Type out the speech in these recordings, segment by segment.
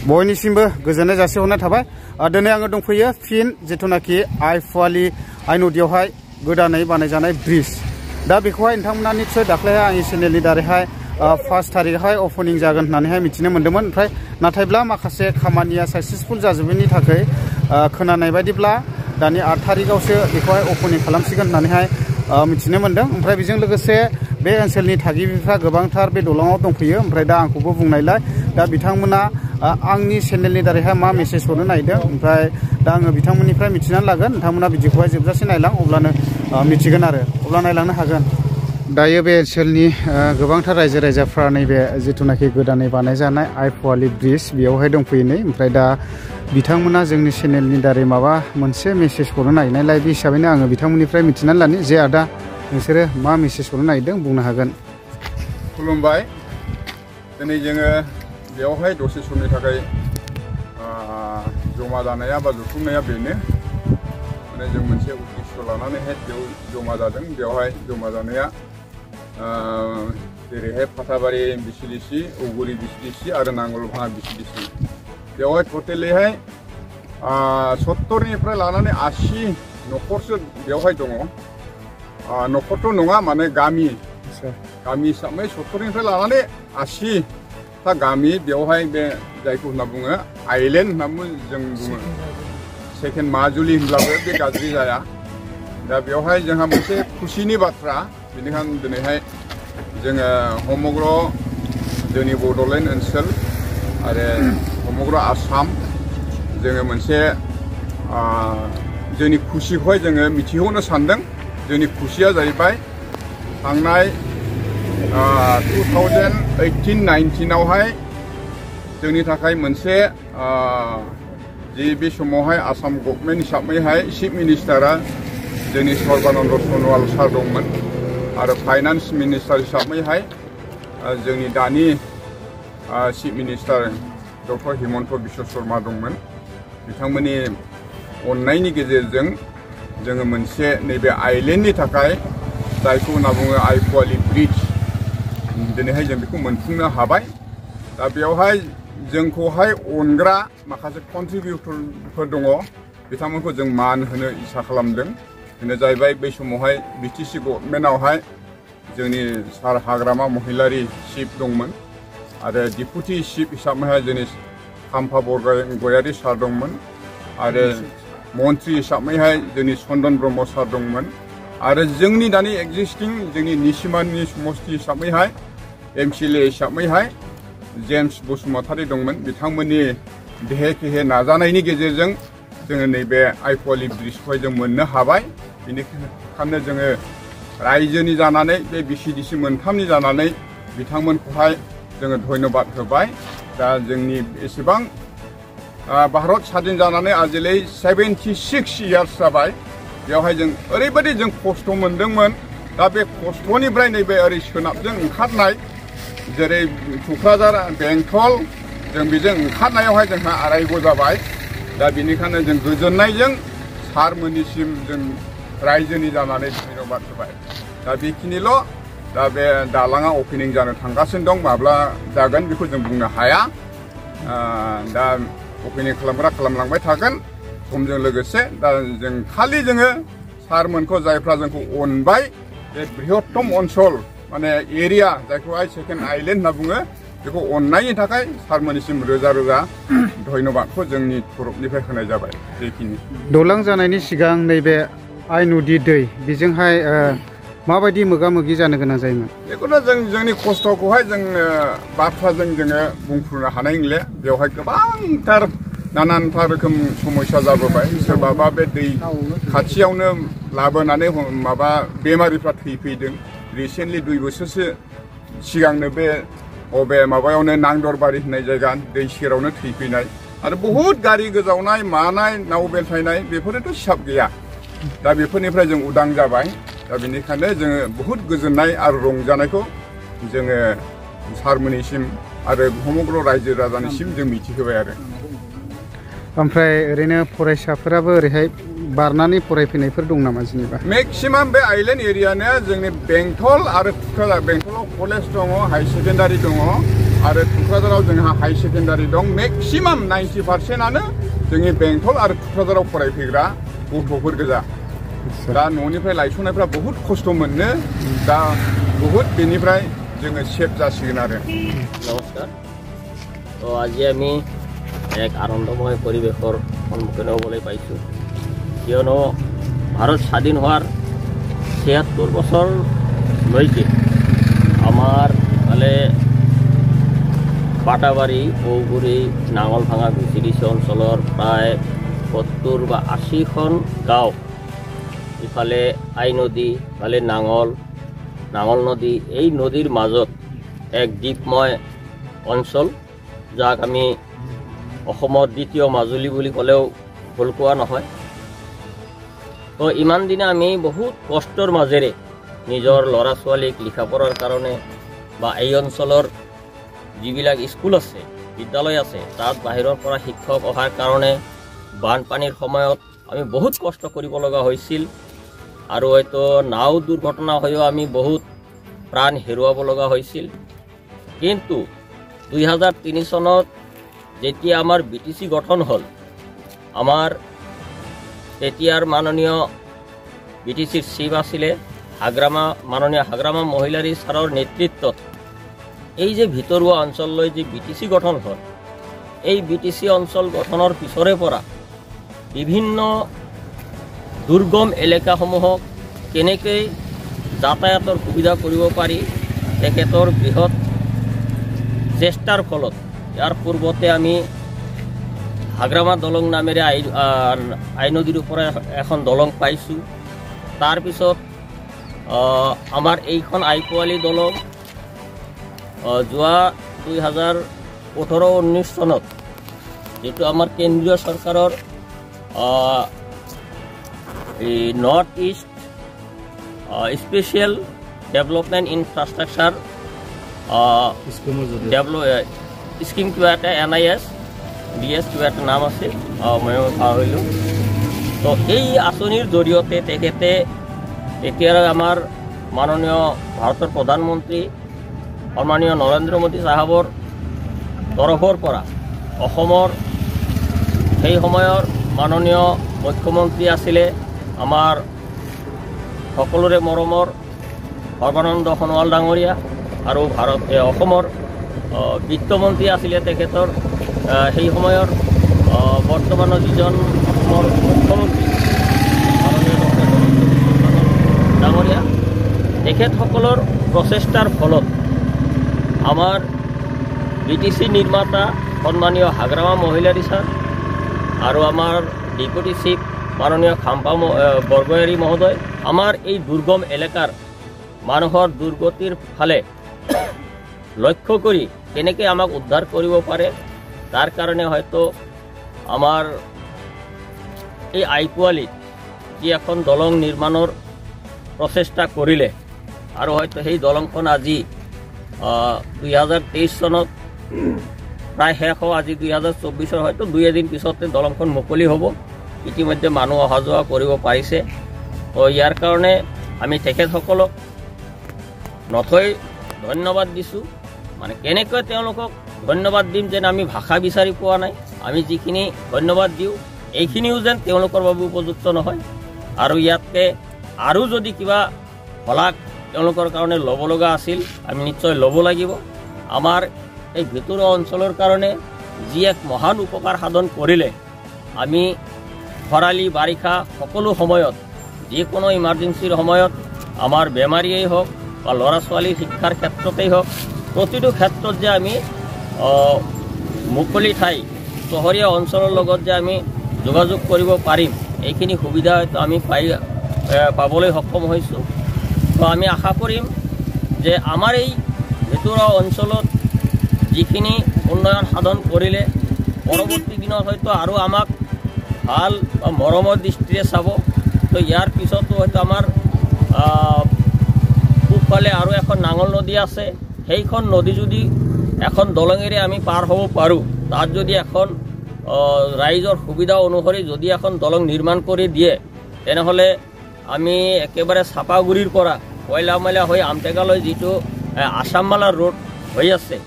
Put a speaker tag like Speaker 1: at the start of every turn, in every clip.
Speaker 1: बयनिसिमबो गोजोननाय जासिहरनाय थाबाय। दिनै आङो दंफैयो फिन जिथुनाखि आइपुवालि आइ नदियावहाय गोदानै बानायजानाय ब्रिज। दा बेखौहाय नोंथांमोना निस्सय दाख्लैहाय आंनि चेनेलनि दारैहाय 1 थारिखहाय अपेनिं जागोन होननानैहाय मिथिनो मोन्दोंमोन। नाथायब्ला माखासे खामानिया साक्सेसफुल जाजोबैनि थाखाय खोनानाय बायदिब्ला दानि 8 थारिखआवसो बेखौहाय अपेनिं खालामसिगोन होननानैहाय मिथिनो मोन्दों। ओमफ्राय बेजों लोगोसे बे ओनसोलनि थागिबिफ्रा गोबांथार बे दलङाव दंफैयो। ओमफ्राय दा आंखौबो बुंनायलाय दा बिथांमोना आंनि चेनेलनि दारैहाय मा मेसेज हरनो नागिरदों। ओमफ्राय दा आङो बिथांमोननिफ्राय मिथिनानै लागोन। नोंथांमोना भिडिअखौहाय जोबजासे नायलां, अब्लानो मिथिगोन आरो अब्ला नायलांनो हागोन। दायो बे ओनसोलनि गोबांथार रायजो राजाफ्रा नैबे जिथुनाखि गोदानै बानायजानाय आइपुवालि ब्रिज बेयावहाय दंफैयो नै। ओमफ्राय दा बिथांमोना जोंनि चेनेलनि दारै माबा मोनसे मेसेज हरनो नागिरनायलाय बे हिसाबैनो आङो बिथांमोननिफ्राय मिथिनानै लानि जे आदा नोंसोरो मा मेसेज हरनो नागिरदों बुंनो हागोन।
Speaker 2: खुलुमबाय। दिनै जोङो बेयावहाय दसे समनि थाखाय जमा जानाया बा जथुमनाया बेनो, माने जों मोनसे उद्देश्य लानानैहाय बेयाव जमा जादों। बेवहाय जमा जानाया जेरैहाय फाथाबारि बिसिडिसि, औगुरि बिसिडिसि आरो नांगलभाङा बिसिडिसि, बेवहाय टटेलिहाय 70निफ्राय लानानै 80 न'खरसो बेवहाय दङ। न'खरथ' नङा, माने गामि हिसाबै 70निफ्राय लानानै 80ता गामि बेवहाय बे जायखौ होनना बुङो आइलेण्ड होनना जों बुङो। सेकेन्ड माजुलि होनब्लाबो बे गाज्रि जाया। दा बेवहाय जोंहा मोनसे खुसिनि बाथ्रा, बेनिखायनो दिनैहाय जोङो समग्र जोंनि बड'लेण्ड ओनसोल आरो समग्र आसाम जोङो मोनसे जोंनि खुसिखौहाय जोङो मिथिहोनो सानदों। जोंनि खुसिया जाहैबाय थांनाय 2018-19आवहाय जोंनि थाखाय मोनसे जि बे समावहाय आसाम गभर्नमेन्ट हिसाबैहाय चिफ मिनिस्टारा जोंनि सर्बानन्द सन'वाल सार दंमोन आरो फाइनान्स मिनिस्टार हिसाबैहाय जोंनि दानि chief minister doctor Himanta Biswa Sharma दंमोन। बिथांमोननि अननायनि गेजेरजों जोङो मोनसे नैबे आइलेण्डनि थाखाय जायखौ होनना बुङो आइपुवालि ब्रिज, दिनैहाय जों बेखौ मोनफुंनो हाबाय। दा बेवहाय जोंखौहाय अनग्रा माखासे कन्ट्रिबिउटरफोर दङ, बिथांमोनखौ जों मान होनो इसा खालामदों। बेनो जाहैबाय बै समावहाय बिटिसि गभर्नमेन्टआवहाय जोंनि सार हाग्रामा महिलारि चिफ दंमोन आरो डिपुटि चिफ हिसाबैहाय जोंनि खाम्फा बरगयारि सार दंमोन आरो मन्त्रि हिसाबैहाय जोंनि चन्दन ब्रह्म सार दंमोन आरो जोंनि दानि एक्जिस्टिं जोंनि निसिमानि समस्ति हिसाबैहाय MCLA हिसाबैहाय जेम्स बसुमतारी दंमोन। बिथांमोननि देहे खेहे नाजानायनि गेजेरजों जोङो नैबे आइपुवालि ब्रिजखौहाय जों मोननो हाबाय। बेनिखायनो जोङो रायजोनि जानानै बे बिसिडिसि मोनथामनि जानानै बिथांमोनखौहाय जोङो धन्यबाद होबाय। दा जोंनि एसेबां भारत स्वाधीन जानानै आजिलै 76 इयार्स जाबाय। बेवहाय जों ओरैबायदि जों खस्थ' मोनदोंमोन। दा बे खस्थ'निफ्राय नैबे ओरै सोनाबजों ओंखारनाय जेरै क'क्राझार बेंटल जों बेजों ओंखारनायावहाय जोंहा आरायग' जाबाय। दा बेनिखायनो जों गोजोननायजों सारमोननिसिम जों रायजोनि जानानै धन्यबाद होबाय। दा बेखिनिल'। दा बे दालाङा अपेनिं जानो थांगासिनो दं, माब्ला जागोन बेखौ जों बुंनो हाया। दा अपेनिं खालामग्रा खालामलांबाय थागोन समजों लोगोसे। दा जों खालि जोङो सारमोनखौ जायफ्रा जोंखौ अनबाय, बे बृहत्तम ओनसोल माने एरिया जायखौहाय सेकेन्ड आइलेण्ड होनना बुङो, बेखौ अननायनि थाखाय सारमोननिसिम रोजा रोजा धन्यबादखौ जोंनि तरफनिफ्राय होनाय जाबाय। बेखिनि
Speaker 1: दालां जानायनि सिगां नैबे आइ नदि दै बेजोंहाय माबायदि मोगा मोगि जानो गोनां जायोमोन?
Speaker 2: बेखौनो जों जोंनि खस्थ'खौहाय जों बाथ्राजों जोङो बुंफुरनो हानाय नंले। बेवहाय गोबांथार नानानथा रोखोम समस्या जाबोबाय। सोरबाबा बे दै खाथियावनो लाबोनानै माबा बेमारिफ्रा थैफैदों। रिसेन्टलि 2 बोसोरसो सिगांनो बे माबायावनो नांदरबारि होननाय जायगा दै सेरावनो थैफैनाय आरो बहुद गारि गोजावनाय मानाय नाव बेलथायनाय बेफोरथ' हिसाब गैया। दा बेफोरनिफ्राय जों उदां जाबाय। दा बेनिखायनो जोङो बहुद गोजोननाय आरो रंजानायखौ जोङो सारमोननिसिम आरो समग्र रायजो राजानिसिम जों मिथिहोबाय आरो।
Speaker 1: ओमफ्राय ओरैनो फरायसाफोराबो ओरैहाय बारनानै फरायफैनायफोर दं नामा जेनेबा?
Speaker 2: मेक्सिमाम बे आइलेण्ड एरियानो जोंनि बेंटल आरो क'क्राझार, बेंटलाव कलेज दङ, हाई सेकेन्डारि दङ आरो टुक्राझाराव जोंहा हाई सेकेन्डारि दं मेक्सिमाम 90%आनो जोंनि बेंटल आरो टुक्राझाराव फरायफैग्रा गथ'फोर गोजा दा न'निफ्राय लायस'नायफ्रा बहुत खस्थ' मोननो दा बहुत बेनिफ्राय जोङो सेफ जासिगोन आरो
Speaker 3: নমস্কাৰ তো আজি আমি এক আনন্দময় পৰিৱেশৰ সন্মুখীন হ'বলৈ পাইছোঁ কিয়নো ভাৰত স্বাধীন হোৱাৰ ৭৬ বছৰলৈকে আমাৰ ফালে পাটাবাৰী বৌগুৰি নাঙলভাঙা ভিচিডিচি অঞ্চলৰ প্ৰায় ৭০ বা ৮০খন গাঁও ইফালে আই নদী ইফালে নাঙল নদী এই নদীৰ মাজত এক দ্বীপময় অঞ্চল যাক আমি অসমৰ দ্বিতীয় মাজুলী বুলি ক'লেও ভুল কোৱা নহয় তো ইমান দিনে আমি বহুত কষ্টৰ মাজেৰে নিজৰ ল'ৰা ছোৱালীক লিখা পঢ়াৰ কাৰণে বা এই অঞ্চলৰ যিবিলাক স্কুল আছে বিদ্যালয় আছে তাত বাহিৰৰ পৰা শিক্ষক অহাৰ কাৰণে বানপানীৰ সময়ত আমি বহুত কষ্ট কৰিব লগা হৈছিল আৰু হয়তো নাও দুৰ্ঘটনা হৈও আমি বহুত প্ৰাণ হেৰুৱাব লগা হৈছিল কিন্তু 2003 চনত যেতিয়া আমাৰ বিটিসি গঠন হ'ল আমাৰ তেতিয়াৰ মাননীয় বিটিসিৰ চিফ আছিলে মাননীয় হাগ্ৰামা মহিলাৰী ছাৰৰ নেতৃত্বত এই যে ভিতৰুৱা অঞ্চললৈ যে বিটিসি গঠন হ'ল এই বিটিসি অঞ্চল গঠনৰ পিছৰে পৰা বিভিন্ন দুৰ্গম এলেকাসমূহক কেনেকৈ যাতায়াতৰ সুবিধা কৰিব পাৰি তেখেতৰ বৃহৎ চেষ্টাৰ ফলত ইয়াৰ পূৰ্বতে আমি হাগ্ৰামা দলং নামেৰে আই নদীৰ ওপৰত এখন দলং পাইছোঁ তাৰপিছত আমাৰ এইখন আইপোৱালি দলং যোৱা 2018-19 চনত যেটো আমাৰ কেন্দ্ৰীয় চৰকাৰৰ north east special development infrastructure scheme কিবা এটা NIS DS কিবা এটা নাম আছে মই পাহৰিলোঁ তো এই আঁচনিৰ জৰিয়তে তেখেতে এতিয়াৰ আমাৰ মাননীয় ভাৰতৰ প্ৰধানমন্ত্ৰী সন্মানীয় নৰেন্দ্ৰ মোদী সাহেবৰ তৰফৰ পৰা অসমৰ সেই সময়ৰ মাননীয় মুখ্যমন্ত্ৰী আছিলে আমাৰ সকলোৰে মৰমৰ সৰ্বানন্দ সোণোৱাল ডাঙৰীয়া আৰু অসমৰ বিত্তমন্ত্ৰী আছিলে তেখেতৰ সেই সময়ৰ বৰ্তমানৰ যিজন অসমৰ মুখ্যমন্ত্ৰী মাননীয় ডাঙৰীয়া তেখেতসকলৰ প্ৰচেষ্টাৰ ফলত আমাৰ বিটিসি নিৰ্মাতা সন্মানীয় হাগ্ৰামা মহিলাৰী ছাৰ আৰু আমাৰ ডেপুটি চিফ মাননীয় খাম্পা বৰগয়াৰী মহোদয় আমাৰ এই দুৰ্গম এলেকাৰ মানুহৰ দুৰ্গতিৰ ফালে লক্ষ্য কৰি কেনেকৈ আমাক উদ্ধাৰ কৰিব পাৰে তাৰ কাৰণে হয়তো আমাৰ এই আইপোৱালিত যি এখন দলং নিৰ্মাণৰ প্ৰচেষ্টা কৰিলে আৰু হয়তো সেই দলংখন আজি 2023 চনত প্ৰায় শেষ হ'ব আজি 2024 হয়তো 2 দিন পিছতে দলংখন মুকলি হ'ব ইতিমধ্যে মানুহ অহা যোৱা কৰিব পাৰিছে তো ইয়াৰ কাৰণে আমি তেখেতসকলক নথৈ ধন্যবাদ দিছোঁ মানে কেনেকৈ তেওঁলোকক ধন্যবাদ দিম যেন আমি ভাষা বিচাৰি পোৱা নাই আমি যিখিনি ধন্যবাদ দিওঁ এইখিনিও যেন তেওঁলোকৰ বাবে উপযুক্ত নহয় আৰু ইয়াতকৈ আৰু যদি কিবা শলাগ তেওঁলোকৰ কাৰণে ল'ব লগা আছিল আমি নিশ্চয় ল'ব লাগিব আমাৰ এই ভিতৰুৱা অঞ্চলৰ কাৰণে যি এক মহান উপকাৰ সাধন কৰিলে আমি খৰালি বাৰিষা সকলো সময়ত যিকোনো ইমাৰ্জেঞ্চিৰ সময়ত আমাৰ বেমাৰীয়েই হওক বা ল'ৰা ছোৱালীৰ শিক্ষাৰ ক্ষেত্ৰতেই হওক প্ৰতিটো ক্ষেত্ৰত যে আমি মুকলি ঠাই চহৰীয়া অঞ্চলৰ লগত যে আমি যোগাযোগ কৰিব পাৰিম এইখিনি সুবিধা হয়তো আমি পাবলৈ সক্ষম হৈছোঁ তো আমি আশা কৰিম যে আমাৰ এই ভিতৰুৱা অঞ্চলত যিখিনি উন্নয়ন সাধন কৰিলে পৰৱৰ্তী দিনত হয়তো আৰু আমাক ভাল বা মৰমৰ দৃষ্টিৰে চাব তো ইয়াৰ পিছতো হয়তো আমাৰ পূবফালে আৰু এখন নাঙল নদী আছে সেইখন নদী যদি এখন দলঙেৰে আমি পাৰ হ'ব পাৰোঁ তাত যদি এখন ৰাইজৰ সুবিধা অনুসৰি যদি এখন দলং নিৰ্মাণ কৰি দিয়ে তেনেহ'লে আমি একেবাৰে চাপাগুৰিৰ পৰা কয়লামলা হৈ আমটেগালৈ যিটো আছামমালা ৰোড হৈ আছে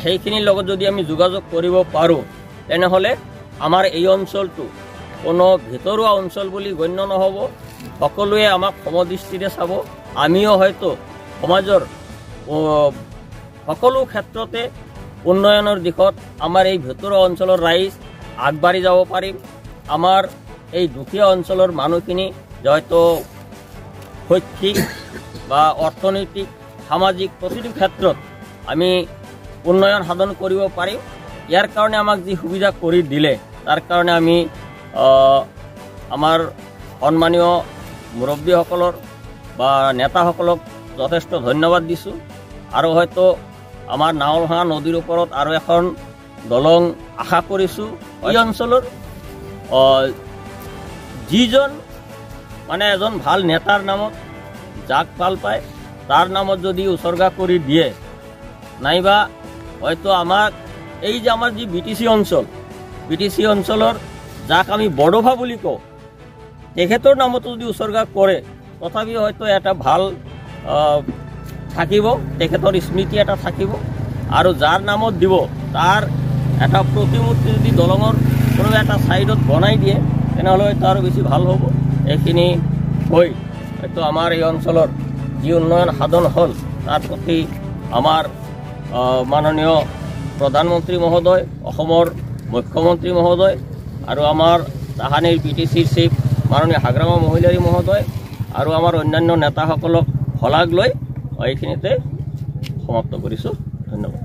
Speaker 3: সেইখিনিৰ লগত যদি আমি যোগাযোগ কৰিব পাৰোঁ তেনেহ'লে আমাৰ এই অঞ্চলটো কোনো ভিতৰুৱা অঞ্চল বুলি গণ্য নহ'ব। সকলোৱে আমাক সমদৃষ্টিৰে চাব। আমিও হয়তো সমাজৰ সকলো ক্ষেত্ৰতে উন্নয়নৰ দিশত আমাৰ এই ভিতৰুৱা অঞ্চলৰ ৰাইজ আগবাঢ়ি যাব পাৰিম। আমাৰ এই দুখীয়া অঞ্চলৰ মানুহখিনি হয়তো শৈক্ষিক বা অৰ্থনৈতিক সামাজিক প্ৰতিটো ক্ষেত্ৰত আমি উন্নয়ন সাধন কৰিব পাৰিম। ইয়াৰ কাৰণে আমাক যি সুবিধা কৰি দিলে তাৰ কাৰণে আমি আমাৰ সন্মানীয় মুৰব্বীসকলৰ বা নেতাসকলক যথেষ্ট ধন্যবাদ দিছোঁ। আৰু হয়তো আমাৰ নাঙলভাঙা নদীৰ ওপৰত আৰু এখন দলং আশা কৰিছোঁ। এই অঞ্চলৰ যিজন মানে এজন ভাল নেতাৰ নামত যাক ভাল পায় তাৰ নামত যদি উচৰ্গা কৰি দিয়ে, নাইবা হয়তো আমাক এই যে আমাৰ যি BTC অঞ্চলৰ যাক আমি বড়োভা বুলি কওঁ তেখেতৰ নামতো যদি উচৰ্গা কৰে তথাপি হয়তো এটা ভাল থাকিব, তেখেতৰ স্মৃতি এটা থাকিব। আৰু যাৰ নামত দিব তাৰ এটা প্ৰতিমূৰ্তি যদি দলঙৰ কোনো এটা ছাইডত বনাই দিয়ে তেনেহ'লে হয়তো আৰু বেছি ভাল হ'ব। এইখিনি হৈ হয়তো আমাৰ এই অঞ্চলৰ যি উন্নয়ন সাধন হ'ল তাৰ প্ৰতি আমাৰ মাননীয় প্ৰধানমন্ত্ৰী মহোদয়, অসমৰ মুখ্যমন্ত্ৰী মহোদয় আৰু আমাৰ তাহানিৰ BTCৰ চিফ মাননীয় হাগ্ৰামা মহিলাৰী মহোদয় আৰু আমাৰ অন্যান্য নেতাসকলক শলাগ লৈ এইখিনিতে সমাপ্ত কৰিছোঁ। ধন্যবাদ।